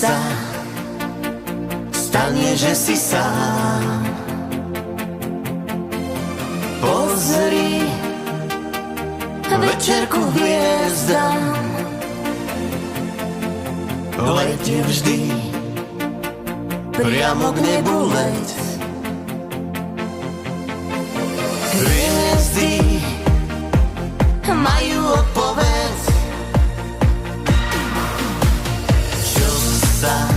sa stane, že si sám. Pozri večerku hviezdám, letie vždy priamo k nebu leť. Hviezdy majú odpoveď, čo sa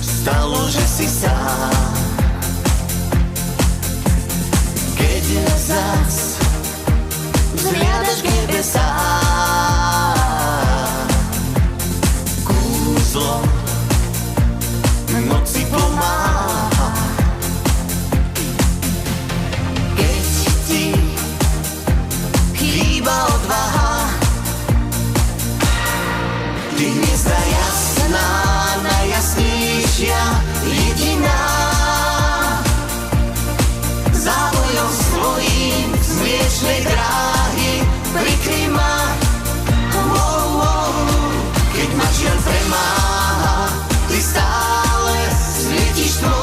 stalo, že si sám. Keď zas vzhliadaš k nebesám, kúzlo noci pomáha. Keď ti chýba odvaha, ty hviezda jasná, najjasnejšia, jediná, závojom svojím z mliečnej dráhy prikryj ma. Keď ma žiaľ premáha, ty stále svietiš tmou,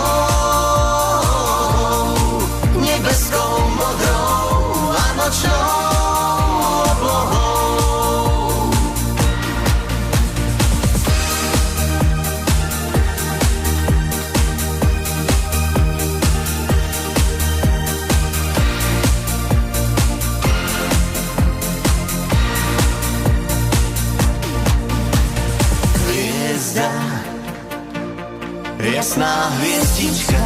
nebeskou, modrou a nočnou oblohou. Jasná hviezdička